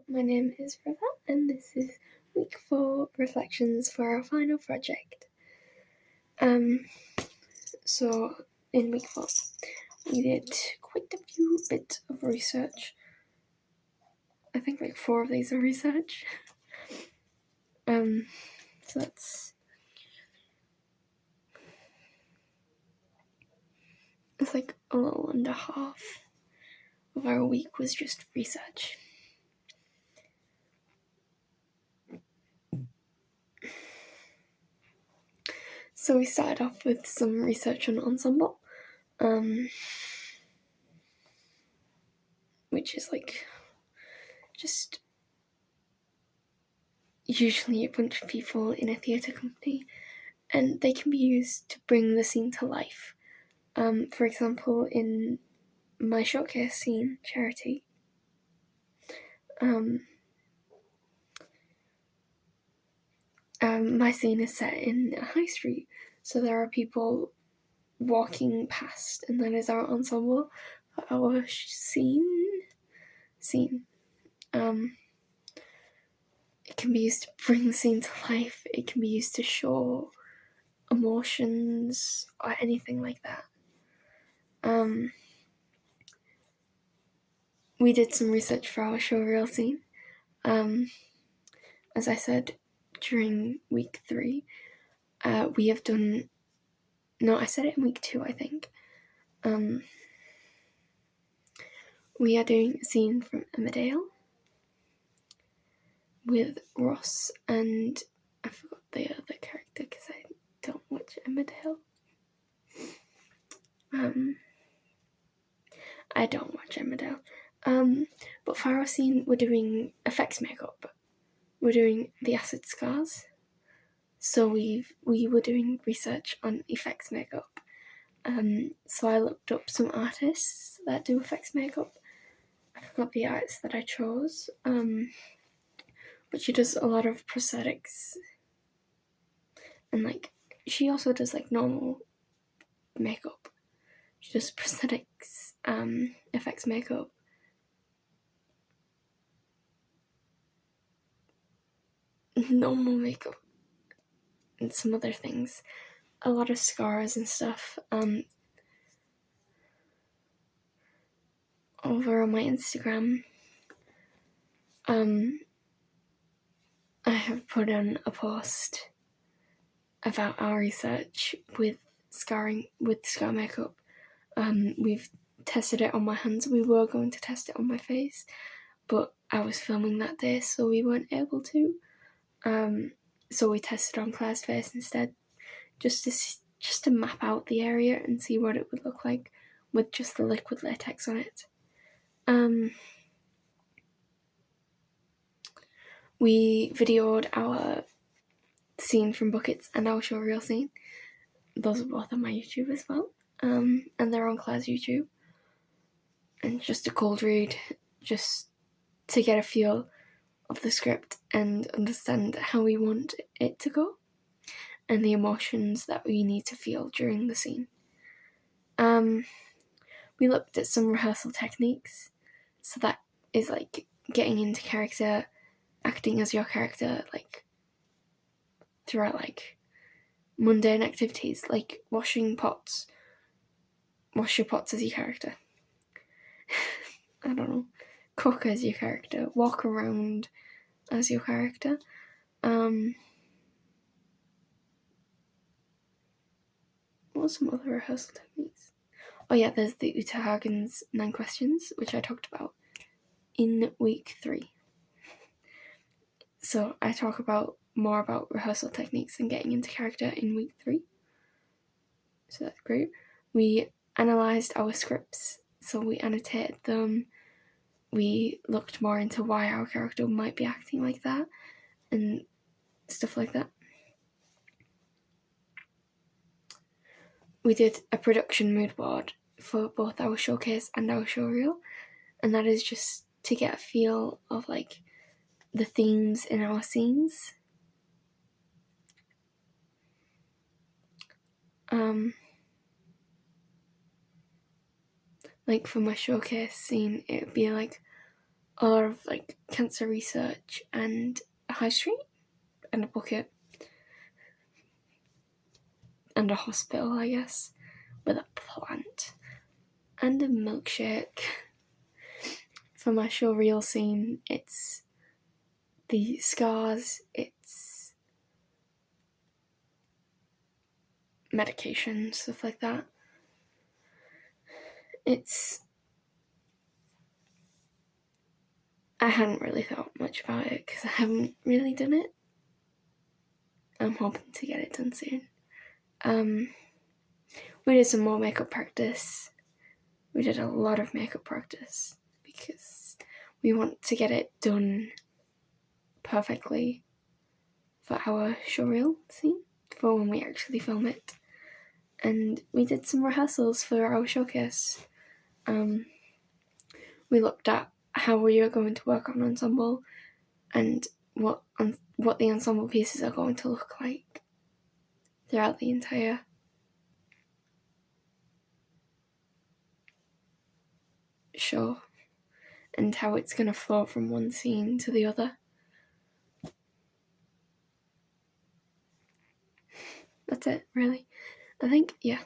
my name is River, and this is week 4 reflections for our final project. So in week 4, we did quite a few bits of research. I think like 4 of these are research. So it's like a little under half of our week was just research. So we started off with some research on ensemble, which is like just usually a bunch of people in a theatre company, and they can be used to bring the scene to life. For example, in my showcase scene, Charity, my scene is set in a high street, so there are people walking past, and that is our ensemble for our scene. It can be used to bring the scene to life. It can be used to show emotions or anything like that. We did some research for our showreel scene. As I said during week 3, we have done. No, I said it in week 2, I think. We are doing a scene from Emmerdale with Ross and I forgot the other character because I don't watch Emmerdale. I don't watch Emmerdale. But for our scene, we're doing effects makeup. We're doing the acid scars. So we were doing research on effects makeup. So I looked up some artists that do effects makeup. I forgot the artist that I chose. But she does a lot of prosthetics. And like she also does like normal makeup. She does prosthetics, effects makeup. Normal makeup. And some other things. A lot of scars and stuff. Over on my Instagram, I have put on a post about our research with scar makeup. We've tested it on my hands. We were going to test it on my face, but I was filming that day, so we weren't able to. So we tested on Claire's face instead, just to map out the area and see what it would look like with just the liquid latex on it. We videoed our scene from Buckets and our showreel scene. Those are both on my YouTube as well. And they're on Claire's YouTube. And just a cold read, just to get a feel of the script and understand how we want it to go and the emotions that we need to feel during the scene. We looked at some rehearsal techniques. So that is like getting into character, acting as your character, like throughout like mundane activities like washing pots. Wash your pots as your character. I don't know. Cook as your character. Walk around as your character. What are some other rehearsal techniques? Oh yeah, there's the Uta Hagen's 9 questions, which I talked about in week 3. So I talk more about rehearsal techniques and getting into character in week 3. So that's great. We analysed our scripts, so we annotated them. We looked more into why our character might be acting like that and stuff like that. We did a production mood board for both our showcase and our showreel, and that is just to get a feel of like the themes in our scenes. Like for my showcase scene, it would be like a lot of like cancer research and a high street and a bucket and a hospital, I guess, with a plant and a milkshake. For my showreel scene, it's the scars, it's medication, stuff like that. I hadn't really thought much about it because I haven't really done it. I'm hoping to get it done soon. We did some more makeup practice. We did a lot of makeup practice because we want to get it done perfectly for our showreel scene, for when we actually film it. And we did some rehearsals for our showcase. We looked at how we are going to work on ensemble and what the ensemble pieces are going to look like throughout the entire show and how it's going to flow from one scene to the other. That's it, really. I think, yeah.